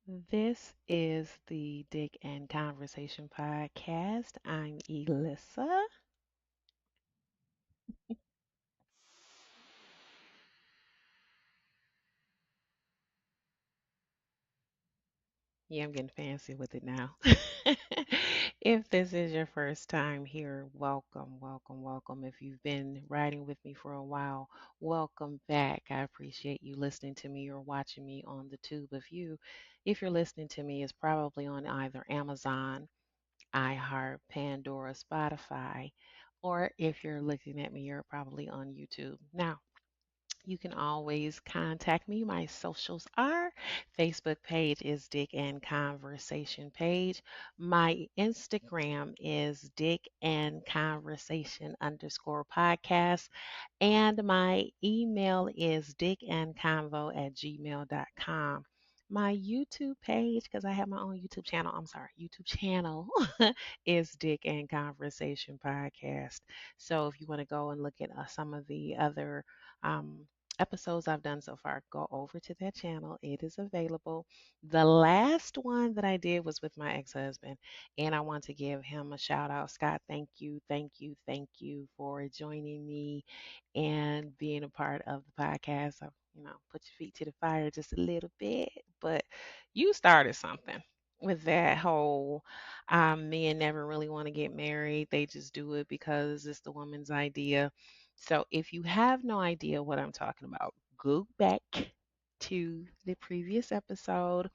This is the Dick and Conversation podcast. I'm Elissa. Yeah, I'm getting fancy with it now. If this is your first time here, welcome, welcome, welcome. If you've been riding with me for a while, welcome back. I appreciate you listening to me or watching me on the tube. If you're listening to me, it's probably on either Amazon, iHeart, Pandora, Spotify, or if you're looking at me, you're probably on YouTube. Now, you can always contact me. My socials are Facebook page is Dick and Conversation page. My Instagram is Dick and Conversation underscore podcast. And my email is dickandconvo@gmail.com. My YouTube page, because I have my own YouTube channel, I'm sorry, YouTube channel is Dick and Conversation Podcast. So if you want to go and look at some of the other um, episodes I've done so far, go over to that channel. It is available. The last one that I did was with my ex husband, and I want to give him a shout out. Scott, thank you, thank you, thank you for joining me and being a part of the podcast. So, put your feet to the fire just a little bit, but you started something with that whole men never really want to get married. They just do it because it's the woman's idea. So if you have no idea what I'm talking about, go back to the previous episode.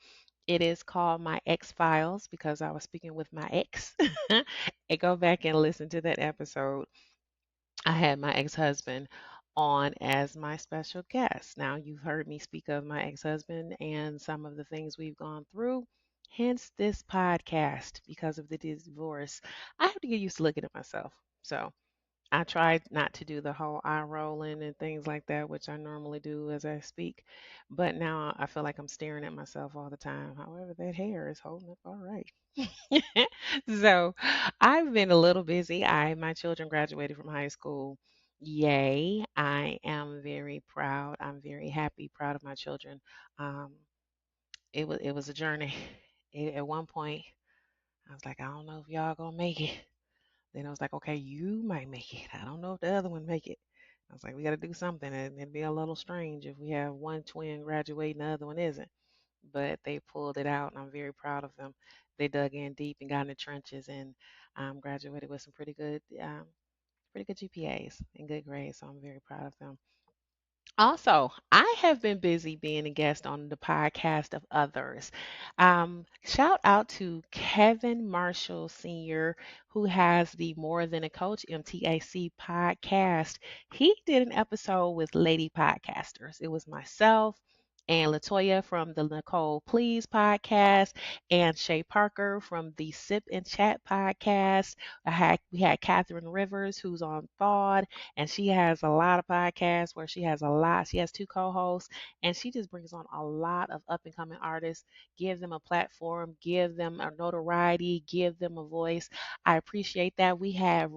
It is called My Ex Files because I was speaking with my ex. And go back and listen to that episode. I had my ex husband on as my special guest. Now, you've heard me speak of my ex husband and some of the things we've gone through. Hence, this podcast because of the divorce. I have to get used to looking at myself. So, I tried not to do the whole eye rolling and things like that, which I normally do as I speak. But now I feel like I'm staring at myself all the time. However, that hair is holding up all right. So I've been a little busy. My children graduated from high school. Yay. I am very proud. I'm very happy, proud of my children. Um, it was a journey. At one point, I was like, I don't know if y'all gonna make it. Then I was like, okay, you might make it. I don't know if the other one make it. I was like, we got to do something. And it'd be a little strange if we have one twin graduate and the other one isn't. But they pulled it out, and I'm very proud of them. They dug in deep and got in the trenches and graduated with some pretty good GPAs and good grades. So I'm very proud of them. Also, I have been busy being a guest on the podcast of others. Shout out to Kevin Marshall Sr., who has the More Than a Coach MTAC podcast. He did an episode with Lady Podcasters. It was myself and Latoya from the Nicole Please podcast and Shay Parker from the Sip and Chat podcast. We had Catherine Rivers, who's on Thawed, and she has a lot of podcasts where she has two co-hosts, and she just brings on a lot of up and coming artists, give them a platform, give them a notoriety, give them a voice. I appreciate that. We have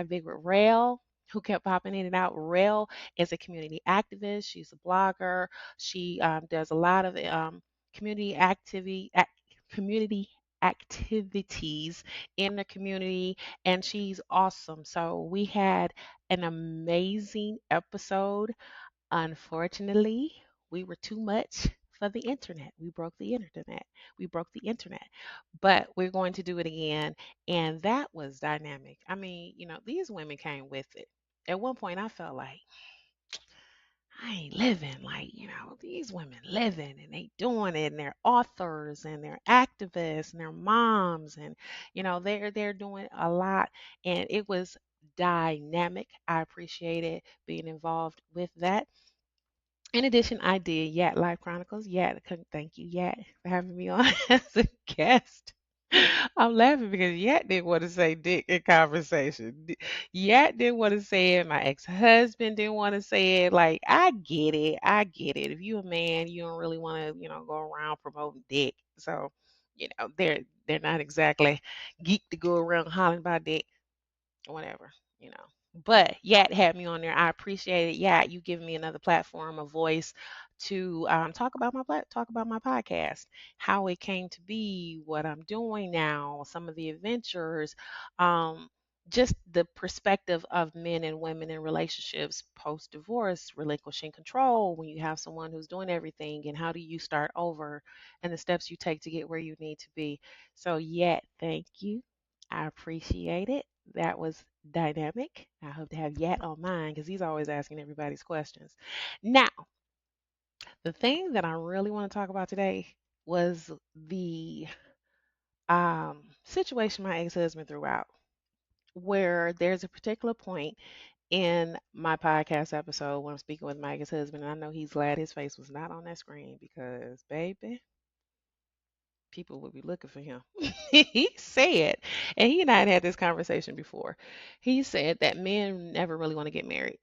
Big Rail, who kept popping in and out. Rail is a community activist. She's a blogger. She does a lot of community activity community activities in the community, and she's awesome. So we had an amazing episode. Unfortunately, we were too much for the internet. We broke the internet. We broke the internet. But we're going to do it again. And that was dynamic. I mean, these women came with it. At one point, I felt like, I ain't living like, these women living and they doing it and they're authors and they're activists and they're moms and they're doing a lot, and it was dynamic. I appreciated being involved with that. In addition, I did Yat Life Chronicles. Thank you, Yat, for having me on as a guest. I'm laughing because Yat didn't want to say dick in conversation. Yat didn't want to say it. My ex-husband didn't want to say it. Like, I get it. I get it. If you're a man, you don't really want to, go around promoting dick. So, they're not exactly geek to go around hollering about dick or whatever, you know. But Yat had me on there. I appreciate it. Yeah, you giving me another platform, a voice to talk about my podcast, how it came to be, what I'm doing now, some of the adventures, um, just the perspective of men and women in relationships post divorce, relinquishing control when you have someone who's doing everything, and how do you start over, and the steps you take to get where you need to be. So, yet, thank you. I appreciate it. That was dynamic. I hope to have Yat on mine because he's always asking everybody's questions. Now, the thing that I really want to talk about today was the situation my ex-husband threw out, where there's a particular point in my podcast episode when I'm speaking with my ex-husband, and I know he's glad his face was not on that screen because, baby, people would be looking for him. He said, and he and I had this conversation before. He said that men never really want to get married,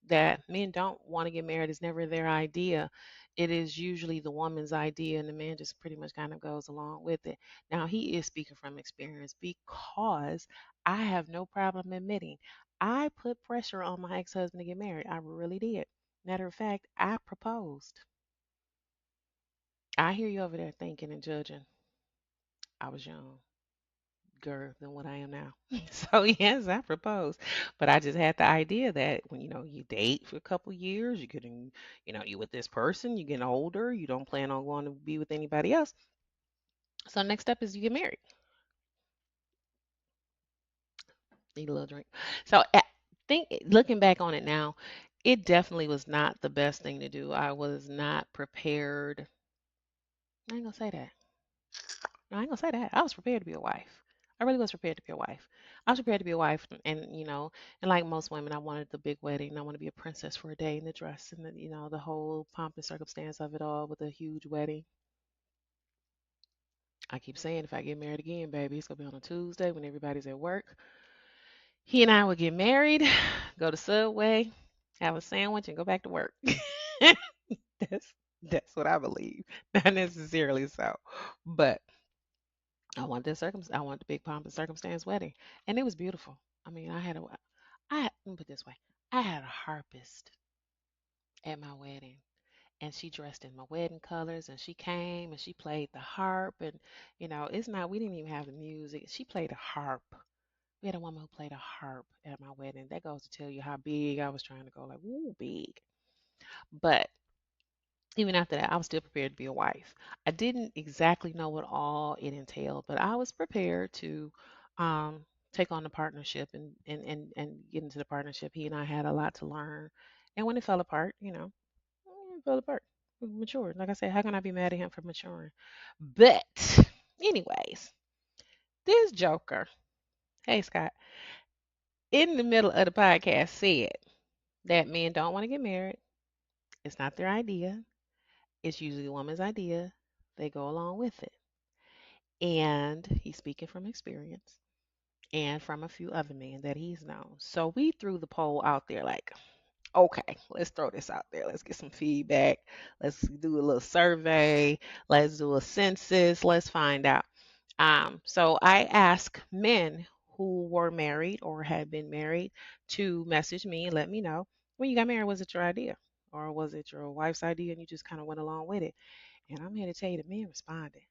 that men don't want to get married. It's never their idea. It is usually the woman's idea, and the man just pretty much kind of goes along with it. Now, he is speaking from experience because I have no problem admitting I put pressure on my ex husband to get married. I really did. Matter of fact, I proposed. I hear you over there thinking and judging. I was young girl than what I am now. So yes, I proposed, but I just had the idea that when you date for a couple years, you're getting, you with this person, you're getting older, you don't plan on going to be with anybody else. So next step is you get married. Need a little drink. So think looking back on it now, it definitely was not the best thing to do. I was not prepared. I ain't gonna say that. No, I ain't gonna say that. I was prepared to be a wife. I really was prepared to be a wife. I was prepared to be a wife, and and like most women, I wanted the big wedding. I want to be a princess for a day in the dress, and the whole pomp and circumstance of it all with a huge wedding. I keep saying if I get married again, baby, it's gonna be on a Tuesday when everybody's at work. He and I would get married, go to Subway, have a sandwich, and go back to work. That's what I believe. Not necessarily so, but I want the big pomp and circumstance wedding, and it was beautiful. I mean, let me put it this way, I had a harpist at my wedding, and she dressed in my wedding colors, and she came and she played the harp, and it's not we didn't even have the music. She played a harp. We had a woman who played a harp at my wedding. That goes to tell you how big I was trying to go, like, ooh, big. But even after that, I was still prepared to be a wife. I didn't exactly know what all it entailed, but I was prepared to um, take on the partnership and get into the partnership. He and I had a lot to learn. And when it fell apart, it fell apart. We matured. Like I said, how can I be mad at him for maturing? But, anyways, this joker, hey, Scott, in the middle of the podcast said that men don't want to get married. It's not their idea. It's usually a woman's idea. They go along with it. And he's speaking from experience and from a few other men that he's known. So we threw the poll out there like, okay, let's throw this out there. Let's get some feedback. Let's do a little survey. Let's do a census. Let's find out. So I asked men who were married or had been married to message me and let me know when you got married, was it your idea? Or was it your wife's idea and you just kind of went along with it? And I'm here to tell you the men responded.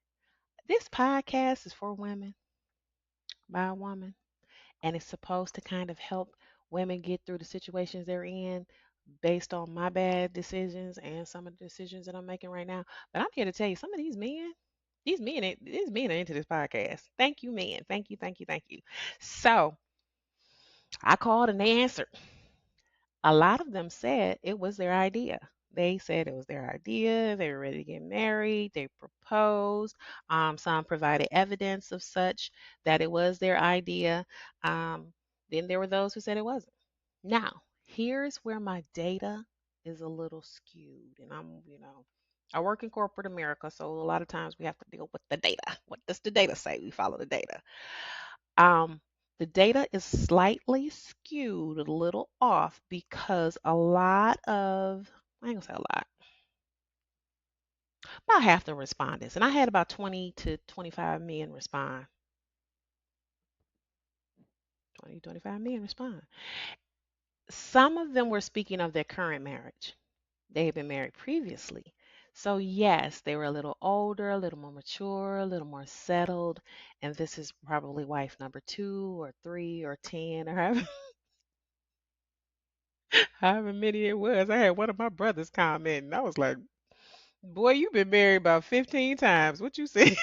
This podcast is for women by a woman, and it's supposed to kind of help women get through the situations they're in based on my bad decisions and some of the decisions that I'm making right now. But I'm here to tell you some of these men are into this podcast. Thank you, men. Thank you, thank you, thank you. So I called and they answered. A lot of them said it was their idea. They said it was their idea. They were ready to get married. They proposed. Some provided evidence of such that it was their idea. Um, then there were those who said it wasn't. Now, here's where my data is a little skewed. And I work in corporate America, so a lot of times we have to deal with the data. What does the data say? We follow the data. Um, the data is slightly skewed, a little off, because I ain't gonna say a lot, about half the respondents, and I had about 20 to 25 men respond. 20, 25 men respond. Some of them were speaking of their current marriage. They had been married previously. So, yes, they were a little older, a little more mature, a little more settled. And this is probably wife number two or three or 10 or however, however many it was. I had one of my brothers comment, and I was like, boy, you've been married about 15 times. What you say?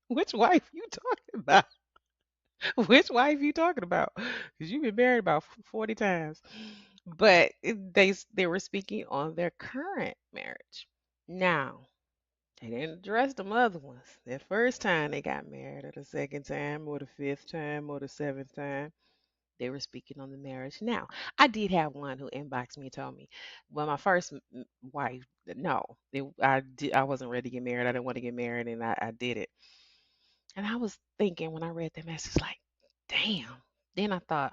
Which wife you talking about? Which wife you talking about? Because you've been married about 40 times. But they were speaking on their current marriage. Now, they didn't address them other ones. The first time they got married, or the second time, or the fifth time, or the seventh time, they were speaking on the marriage. Now, I did have one who inboxed me and told me, well, my first wife, no, I wasn't ready to get married. I didn't want to get married, and I did it. And I was thinking when I read that message, like, damn. Then I thought,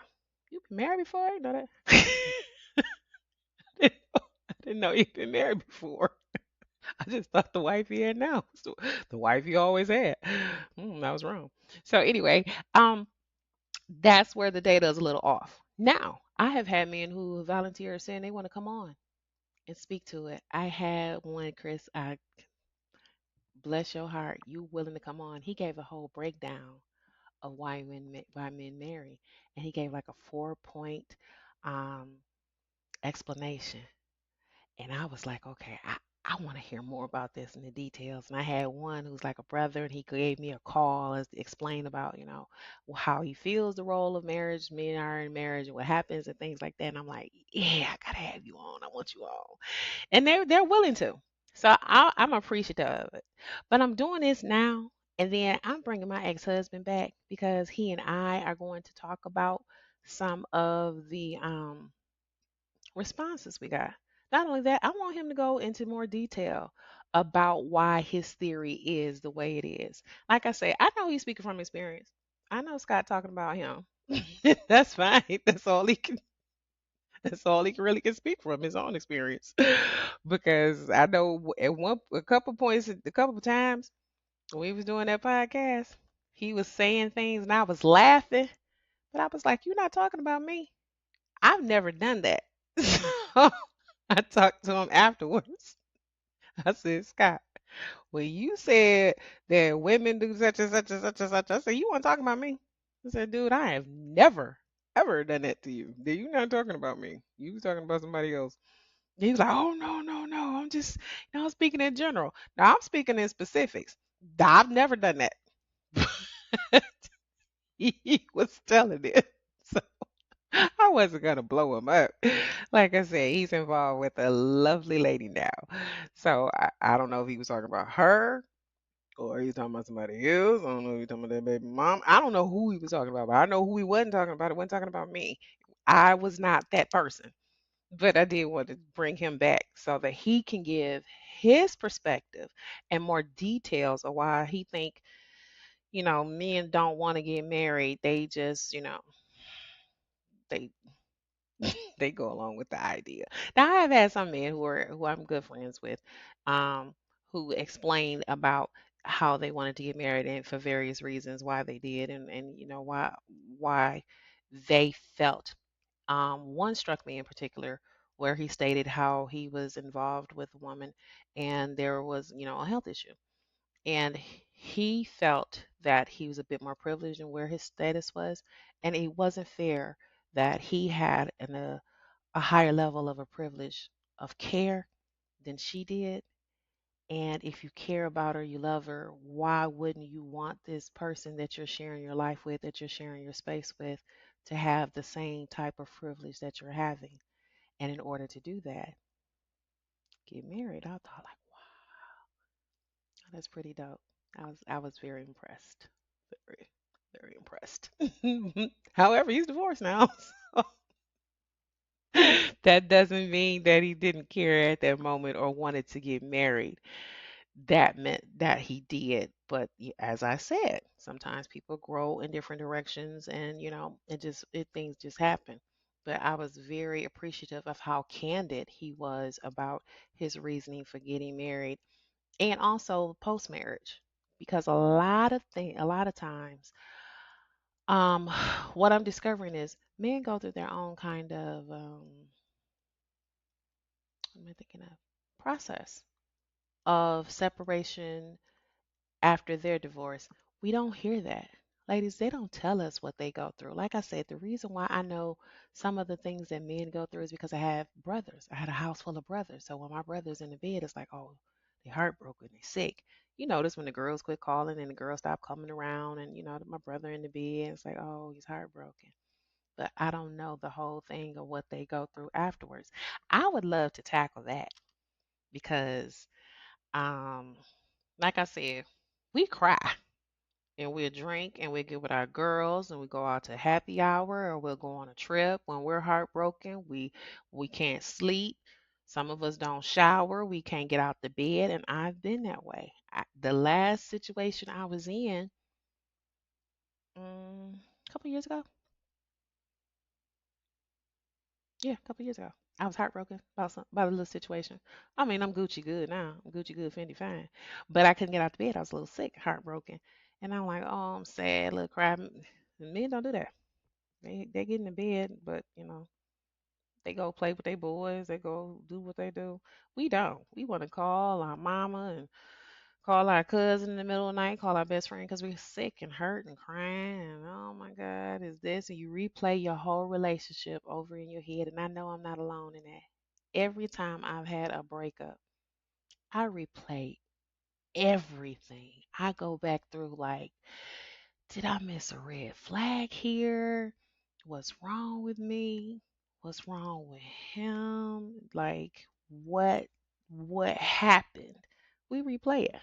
you been married before? I know that. I didn't know you'd been married before. I just thought the wife he had now was the wife he always had. I was wrong. So anyway, that's where the data is a little off. Now, I have had men who volunteer saying they want to come on and speak to it. I had one, Chris, I bless your heart, you willing to come on. He gave a whole breakdown of why men marry, and he gave like a 4 point um, explanation. And I was like, okay, I want to hear more about this and the details. And I had one who's like a brother, and he gave me a call and explain about, how he feels the role of marriage, men are in marriage, and what happens and things like that. And I'm like, yeah, I gotta have you on. I want you on, and they're willing to. So I'm appreciative of it. But I'm doing this now, and then I'm bringing my ex-husband back because he and I are going to talk about some of the responses we got. Not only that, I want him to go into more detail about why his theory is the way it is. Like I say, I know he's speaking from experience. I know Scott talking about him. That's fine. That's all he can. That's all he can really can speak from his own experience. Because I know at a couple points, a couple of times when we was doing that podcast, he was saying things and I was laughing, but I was like, "You're not talking about me. I've never done that." So I talked to him afterwards. I said, Scott, when you said that women do such and such and such and such, I said, you want to talk about me? I said, dude, I have never, ever done that to you. You're not talking about me. You was talking about somebody else. He was like, oh, no, no, no. I'm just, I'm speaking in general. Now, I'm speaking in specifics. I've never done that. He was telling it. So I wasn't gonna blow him up. Like I said, he's involved with a lovely lady now. So I don't know if he was talking about her or he's talking about somebody else. I don't know if he's talking about that baby mom. I don't know who he was talking about, but I know who he wasn't talking about. He wasn't talking about me. I was not that person. But I did want to bring him back so that he can give his perspective and more details of why he think, men don't want to get married. They just, they they go along with the idea. Now I have had some men who I'm good friends with, um, who explained about how they wanted to get married and for various reasons why they did and why they felt. One struck me in particular where he stated how he was involved with a woman and there was, a health issue. And he felt that he was a bit more privileged in where his status was, and it wasn't fair that he had a higher level of a privilege of care than she did. And if you care about her, you love her, why wouldn't you want this person that you're sharing your life with, that you're sharing your space with, to have the same type of privilege that you're having? And in order to do that, get married. I thought like, wow, that's pretty dope. I was very impressed. Very, very impressed. However, he's divorced now. That doesn't mean that he didn't care at that moment or wanted to get married. That meant that he did. But as I said, sometimes people grow in different directions and, things just happen. But I was very appreciative of how candid he was about his reasoning for getting married and also post marriage. Because a lot of times, um, what I'm discovering is men go through their own kind of am I thinking of? Process of separation after their divorce. We don't hear that. Ladies, they don't tell us what they go through. Like I said, the reason why I know some of the things that men go through is because I have brothers. I had a house full of brothers. So when my brother's in the bed, it's like, oh, they're heartbroken, they're sick. You notice when the girls quit calling and the girls stop coming around, and my brother in the bed, it's like, oh, he's heartbroken. But I don't know the whole thing of what they go through afterwards. I would love to tackle that because, um, like I said, we cry and we'll drink and we'll get with our girls and we go out to happy hour or we'll go on a trip when we're heartbroken. We can't sleep. Some of us don't shower. We can't get out the bed, and I've been that way. The last situation I was in, a couple years ago, yeah, a couple years ago, I was heartbroken about a little situation. I mean, I'm Gucci good now. I'm Gucci good, Fendi fine, but I couldn't get out the bed. I was a little sick, heartbroken, and I'm like, oh, I'm sad, little cry. Men don't do that. They get in the bed, but they go play with their boys. They go do what they do. We don't. We want to call our mama and call our cousin in the middle of the night. Call our best friend because we're sick and hurt and crying. And oh my God, is this? And you replay your whole relationship over in your head. And I know I'm not alone in that. Every time I've had a breakup, I replay everything. I go back through like, did I miss a red flag here? What's wrong with me? What's wrong with him? Like what happened? We replay it.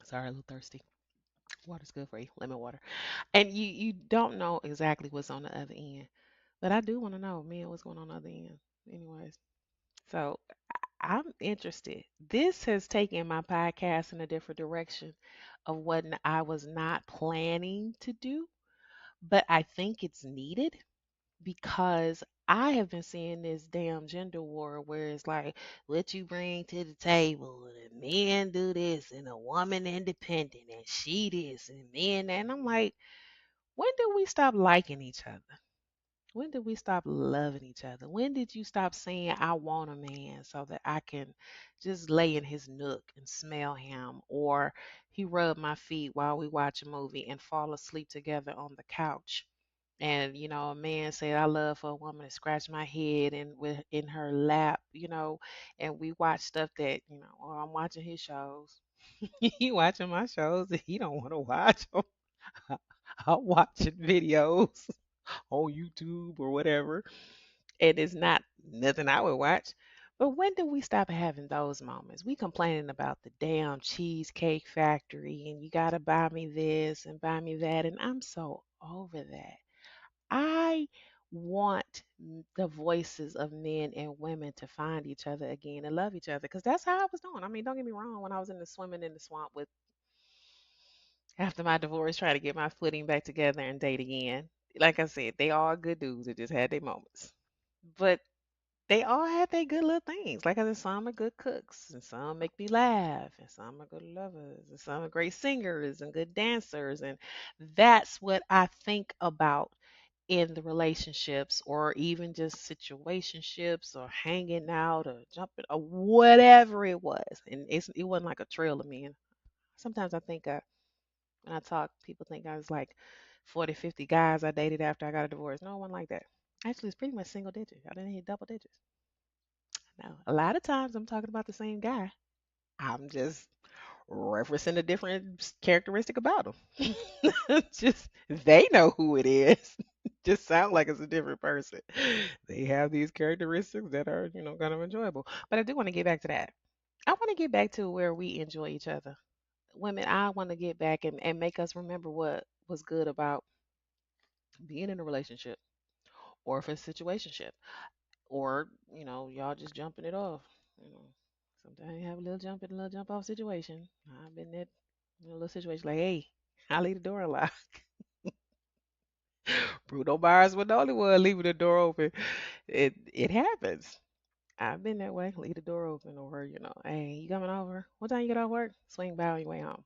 Sorry, a little thirsty. Water's good for you, lemon water. And you don't know exactly what's on the other end. But I do want to know, man, what's going on the other end. Anyways. So I'm interested. This has taken my podcast in a different direction of what I was not planning to do, but I think it's needed because I have been seeing this damn gender war where it's like, what you bring to the table, and men do this, and a woman independent, and she this, and men that. And I'm like, when did we stop liking each other? When did we stop loving each other? When did you stop saying, I want a man so that I can just lay in his nook and smell him? Or he rub my feet while we watch a movie and fall asleep together on the couch. And, a man said, I love for a woman to scratch my head and with in her lap, and we watch stuff that, or I'm watching his shows. He watching my shows and he don't want to watch them. I'm watching videos on YouTube or whatever, and it's not nothing I would watch. But when do we stop having those moments? We complaining about the damn cheesecake factory and you gotta buy me this and buy me that, and I'm so over that. I want the voices of men and women to find each other again and love each other because that's how I was doing. I mean, don't get me wrong, when I was in the swimming in the swamp with after my divorce, trying to get my footing back together and date again. Like I said, they all good dudes that just had their moments. But they all had their good little things. Like I said, some are good cooks, and some make me laugh, and some are good lovers, and some are great singers and good dancers. And that's what I think about in the relationships, or even just situationships, or hanging out, or jumping, or whatever it was. And it wasn't like a trail of men. Sometimes I think when I talk, people think I was like 40, 50 guys I dated after I got a divorce. No one like that. Actually, it's pretty much single digits. I didn't hit double digits. Now, a lot of times I'm talking about the same guy. I'm just referencing a different characteristic about him. Just they know who it is. Just sound like it's a different person. They have these characteristics that are, kind of enjoyable. But I do want to get back to that. I want to get back to where we enjoy each other. Women, I want to get back and make us remember what was good about being in a relationship, or if it's a situationship, or y'all just jumping it off. You know, sometimes you have a little jump in, a little jump off situation. I've been in that little situation like, hey, I leave the door unlocked. Bruno Mars was the only one leaving the door open. It happens. I've been that way. Leave the door open, or hey, you coming over? What time you get off work? Swing by on your way home.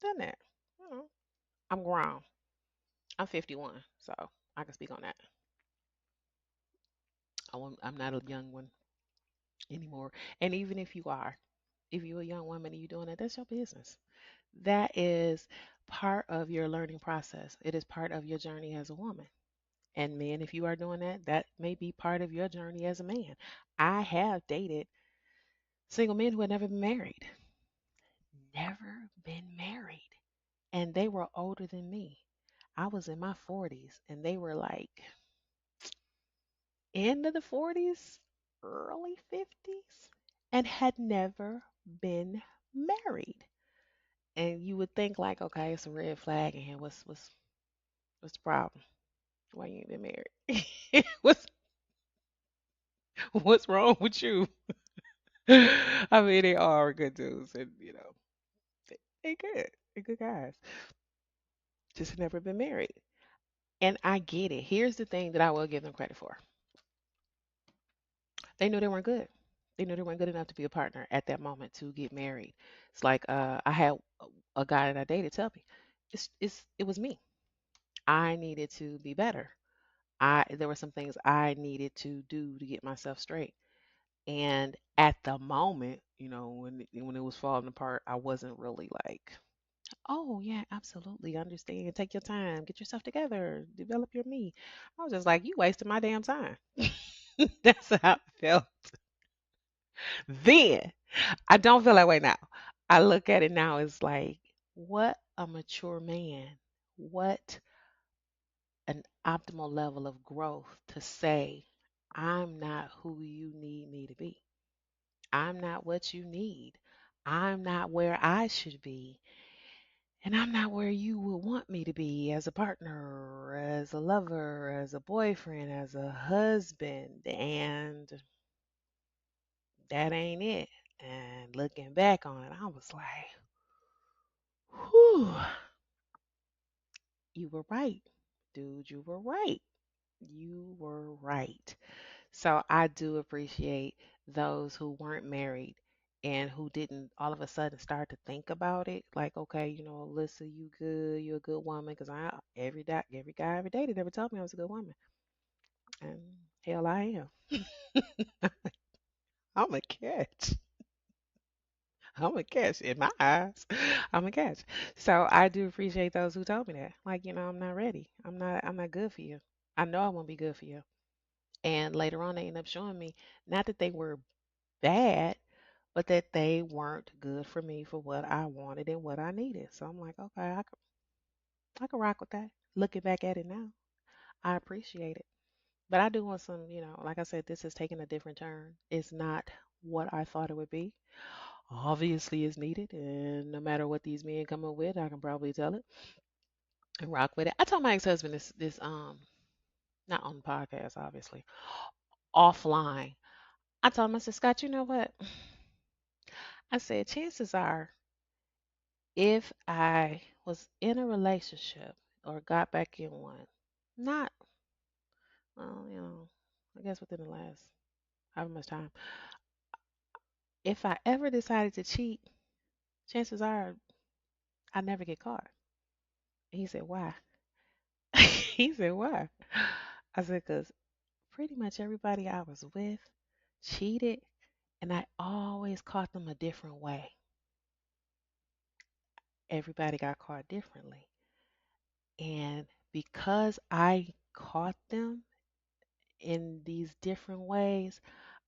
Done that. You know, I'm grown. I'm 51, so I can speak on that. I'm not a young one anymore. And even if you're a young woman and you're doing that, that's your business. That is part of your learning process. It is part of your journey as a woman. And men, if you are doing that, that may be part of your journey as a man. I have dated single men who had never been married. Never been married. And they were older than me. I was in my 40s and they were like end of the 40s, early 50s, and had never been married. And you would think like, okay, it's a red flag in here. What's the problem? Why you ain't been married? What's wrong with you? I mean, they are good dudes, and they good. They're good guys. Just never been married. And I get it. Here's the thing that I will give them credit for. They knew they weren't good. They knew they weren't good enough to be a partner at that moment to get married. It's like I had a guy that I dated tell me, it was me. I needed to be better. I There were some things I needed to do to get myself straight. And at the moment, when it was falling apart, I wasn't really like, oh yeah, absolutely, understand. Take your time, get yourself together, develop your me. I was just like, you wasted my damn time. That's how I felt then. I don't feel that way now. I look at it now as like, what a mature man. What an optimal level of growth to say, I'm not who you need me to be. I'm not what you need. I'm not where I should be. And I'm not where you would want me to be as a partner, as a lover, as a boyfriend, as a husband. And that ain't it. And looking back on it, I was like, whew, you were right. Dude, you were right. You were right. So I do appreciate those who weren't married and who didn't all of a sudden start to think about it. Like, okay, Alyssa, you good, you're a good woman. Because every guy I ever dated ever told me I was a good woman. And hell, I am. I'm a catch. I'm a catch in my eyes. I'm a catch. So I do appreciate those who told me that. Like, I'm not ready. I'm not good for you. I know I won't be good for you. And later on they end up showing me not that they were bad, but that they weren't good for me for what I wanted and what I needed. So I'm like, okay, I could rock with that. Looking back at it now, I appreciate it. But I do want some, like I said, this is taking a different turn. It's not what I thought it would be. Obviously, it's needed, and no matter what these men come up with, I can probably tell it and rock with it. I told my ex-husband this not on the podcast, obviously, offline. I told him, I said, Scott, you know what? I said, chances are, if I was in a relationship or got back in one, not, well, I guess within the last however much time, if I ever decided to cheat, chances are I never get caught. And he said, why? He said, why? I said, because pretty much everybody I was with cheated, and I always caught them a different way. Everybody got caught differently. And because I caught them in these different ways,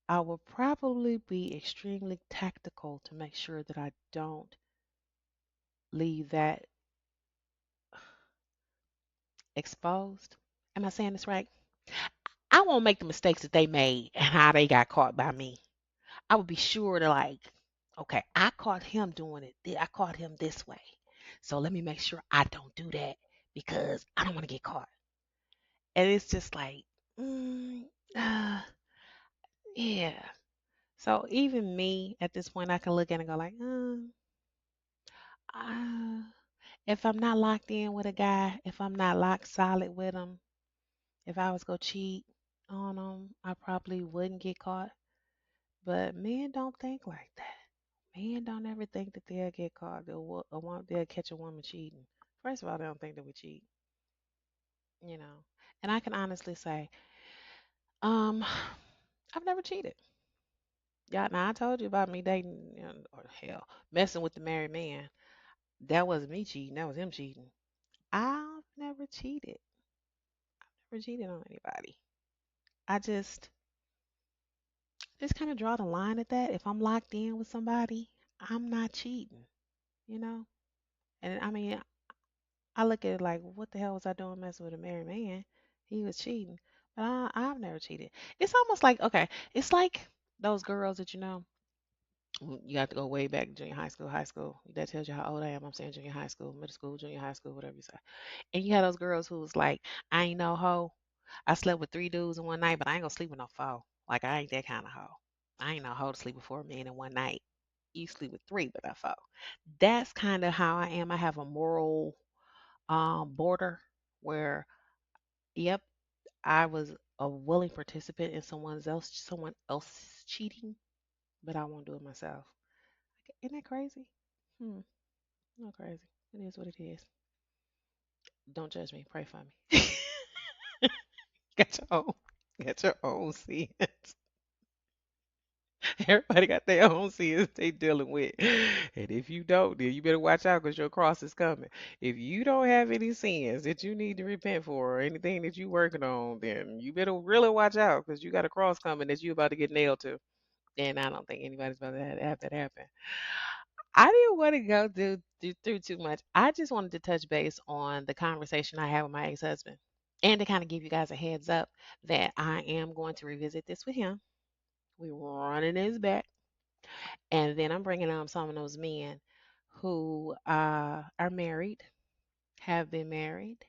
I will probably be extremely tactical to make sure that I don't leave that exposed. Am I saying this right? I won't make the mistakes that they made and how they got caught by me. I would be sure to like, okay, I caught him doing it. I caught him this way. So let me make sure I don't do that because I don't want to get caught. And it's just like, mm, uh, yeah. So even me at this point, I can look at it and go like, uh, if I'm not locked in with a guy, if I'm not locked solid with him, if I was go cheat on him, I probably wouldn't get caught. But men don't think like that. Men don't ever think that they'll get caught. They'll catch a woman cheating. First of all, they don't think that we cheat, you know. And I can honestly say, um, I've never cheated. Yeah, now I told you about me dating, or hell, messing with the married man. That wasn't me cheating. That was him cheating. I've never cheated. Never cheated on anybody. I just kind of draw the line at that. If I'm locked in with somebody, I'm not cheating. You know. And I mean, I look at it like, what the hell was I doing messing with a married man? He was cheating. But I've never cheated. It's almost like, okay, it's like those girls that you have to go way back, junior high school, high school. That tells you how old I am. I'm saying junior high school, middle school, junior high school, whatever you say. And you had those girls who was like, I ain't no hoe. I slept with three dudes in one night, but I ain't gonna sleep with no four. Like I ain't that kind of hoe. I ain't no hoe to sleep with four men in one night. You sleep with three, but not four. That's kind of how I am. I have a moral border where, yep, I was a willing participant in someone else cheating, but I won't do it myself. Isn't that crazy? Hmm, not crazy. It is what it is. Don't judge me. Pray for me. Got your own. Got your own sins. Everybody got their own sins they dealing with. And if you don't, then you better watch out because your cross is coming. If you don't have any sins that you need to repent for or anything that you working on, then you better really watch out because you got a cross coming that you about to get nailed to. And I don't think anybody's about to have that happen. I didn't want to go through too much. I just wanted to touch base on the conversation I had with my ex-husband. And to kind of give you guys a heads up that I am going to revisit this with him. We're running his back. And then I'm bringing on some of those men who are married, have been married,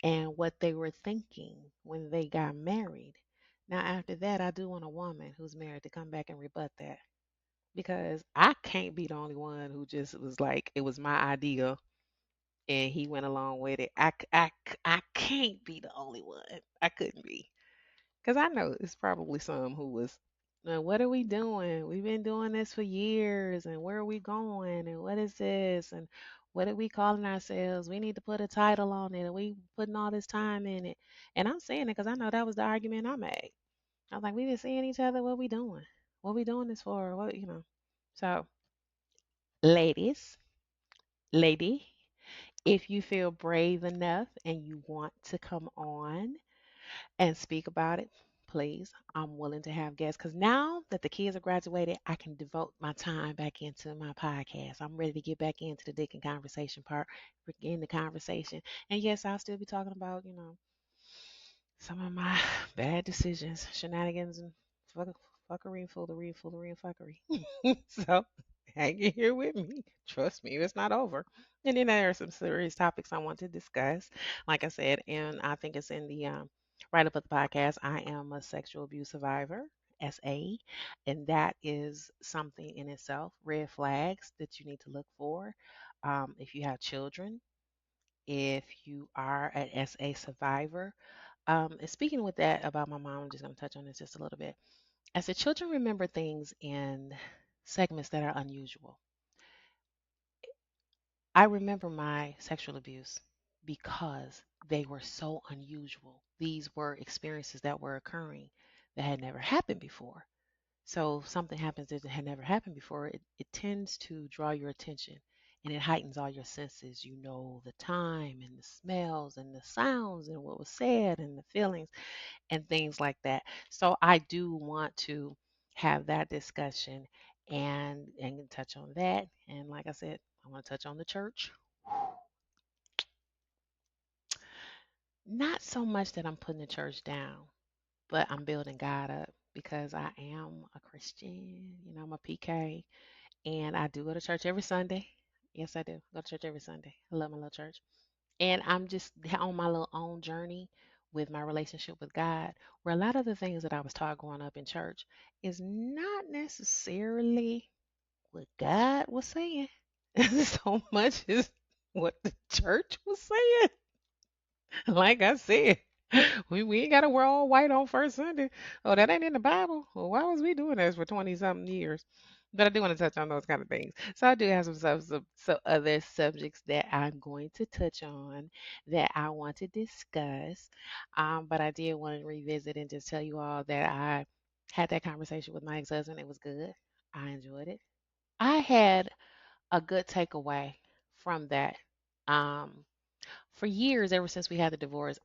and what they were thinking when they got married. Now, after that, I do want a woman who's married to come back and rebut that because I can't be the only one who just was like, it was my idea and he went along with it. I can't be the only one. I couldn't be. Because I know it's probably some who was, what are we doing? We've been doing this for years, and where are we going? And what is this? And what are we calling ourselves? We need to put a title on it, and we putting all this time in it. And I'm saying it because I know that was the argument I made. I was like, we been seeing each other. What we doing? What we doing this for? What? So, ladies, lady, if you feel brave enough and you want to come on and speak about it, please. I'm willing to have guests because now that the kids are graduated, I can devote my time back into my podcast. I'm ready to get back into the dick and conversation part, in the conversation. And yes, I'll still be talking about, some of my bad decisions, shenanigans, and fuckery, foolery, and fuckery. So hang in here with me. Trust me, it's not over. And then there are some serious topics I want to discuss. Like I said, and I think it's in the write up of the podcast. I am a sexual abuse survivor. SA, and that is something in itself, red flags that you need to look for. If you have children, if you are an SA survivor, and speaking with that about my mom, I'm just going to touch on this just a little bit. As the children remember things in segments that are unusual, I remember my sexual abuse because they were so unusual. These were experiences that were occurring that had never happened before. So if something happens that had never happened before, it tends to draw your attention and it heightens all your senses. You know the time and the smells and the sounds and what was said and the feelings and things like that. So I do want to have that discussion and touch on that. And like I said, I want to touch on the church. Not so much that I'm putting the church down, but I'm building God up because I am a Christian. I'm a PK and I do go to church every Sunday. Yes, I do. Go to church every Sunday. I love my little church. And I'm just on my little own journey with my relationship with God, where a lot of the things that I was taught growing up in church is not necessarily what God was saying, so much as what the church was saying. Like I said, we ain't got to wear all white on first Sunday. Oh, that ain't in the Bible. Well, why was we doing this for 20 something years? But I do want to touch on those kind of things. So I do have some other subjects that I'm going to touch on that I want to discuss. But I did want to revisit and just tell you all that I Had that conversation with my ex-husband. It was good. I enjoyed it. I had a good takeaway from that. Um, for years, ever since we had the divorce,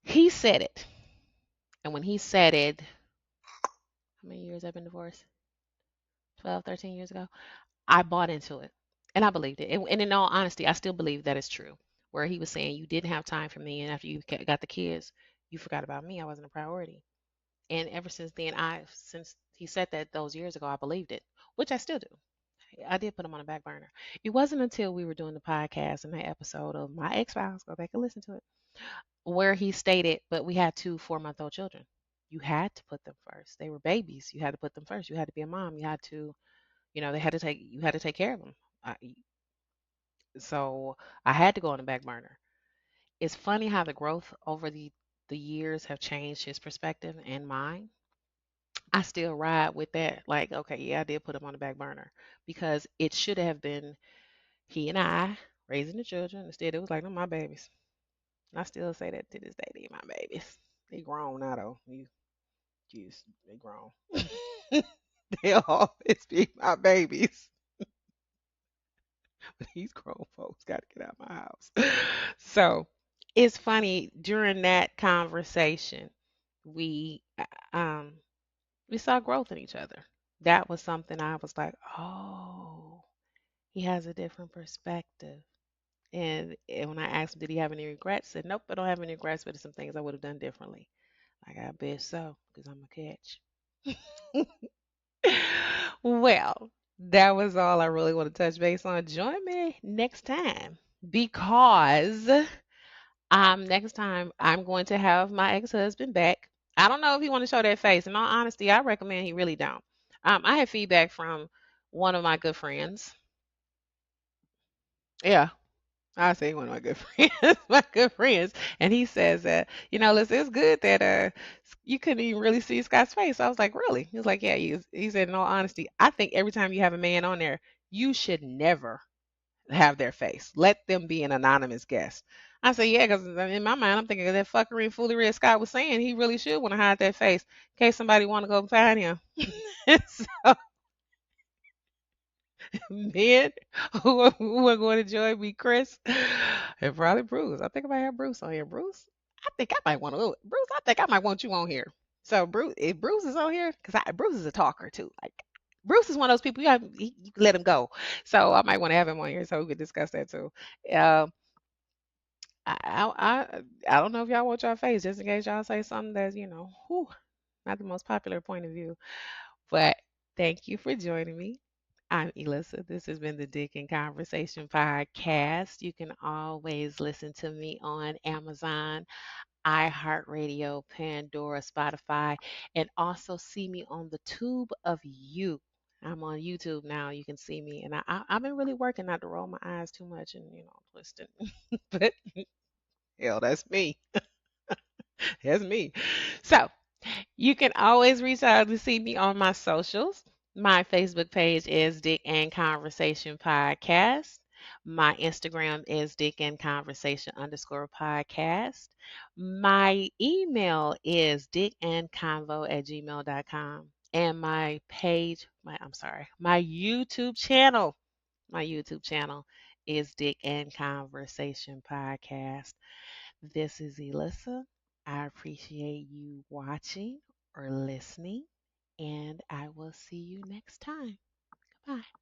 he said it. And when he said it, how many years I've been divorced? 12, 13 years ago. I bought into it and I believed it. And in all honesty, I still believe that it's true. Where he was saying, you didn't have time for me. And after you got the kids, you forgot about me. I wasn't a priority. And ever since then, since he said that those years ago, I believed it, which I still do. I did put him on the back burner. It wasn't until we were doing the podcast and that episode of My X Files, go back and listen to it, where he stated, but we had two 4-month-old children. You had to put them first. They were babies. You had to put them first. You had to be a mom. You had to, you had to take care of them. I, so I had to go on the back burner. It's funny how the growth over the years have changed his perspective and mine. I still ride with that. Like, okay, yeah, I did put him on the back burner because it should have been he and I raising the children. Instead, it was like, no, my babies. And I still say that to this day, they my babies. They grown now though. You jeez, they grown. They'll always be my babies. But these grown folks got to get out of my house. So it's funny during that conversation, we um we saw growth in each other. That was something I was like, oh, he has a different perspective. And when I asked him, did he have any regrets? He said, nope, I don't have any regrets, but there's some things I would have done differently. Like, I bet so, because I'm a catch. Well, that was all I really want to touch base on. Join me next time because next time I'm going to have my ex-husband back. I don't know if he want to show that face. In all honesty, I recommend he really don't. I had feedback from one of my good friends. Yeah, I say one of my good friends, my good friends, and he says that listen, it's good that you couldn't even really see Scott's face. I was like, really? He was like, yeah. He said, in all honesty, I think every time you have a man on there, you should never have their face. Let them be an anonymous guest. I said, yeah, because in my mind, I'm thinking of that fuckery and foolery as Scott was saying. He really should want to hide that face in case somebody want to go find him. So men who are going to join me, Chris, and probably Bruce. I think I might have Bruce on here. Bruce, I think I might want to. Bruce, I think I might want you on here. So Bruce, if Bruce is on here, because Bruce is a talker too. Like Bruce is one of those people you can let him go. So I might want to have him on here so we could discuss that too. Um, I don't know if y'all want y'all face just in case y'all say something that's whew, not the most popular point of view. But thank you for joining me. I'm Elissa. This has been the Dick and Conversation podcast. You can always listen to me on Amazon, iHeartRadio, Pandora, Spotify, and also see me on the Tube of You. I'm on YouTube now. You can see me, and I've been really working not to roll my eyes too much and twist it. But hell, that's me. That's me. So you can always reach out to see me on my socials. My Facebook page is Dick and Conversation Podcast. My Instagram is Dick and Conversation underscore podcast. My email is dickandconvo@gmail.com. And my page, my YouTube channel is Dick and Conversation Podcast. This is Elissa. I appreciate you watching or listening, and I will see you next time. Goodbye.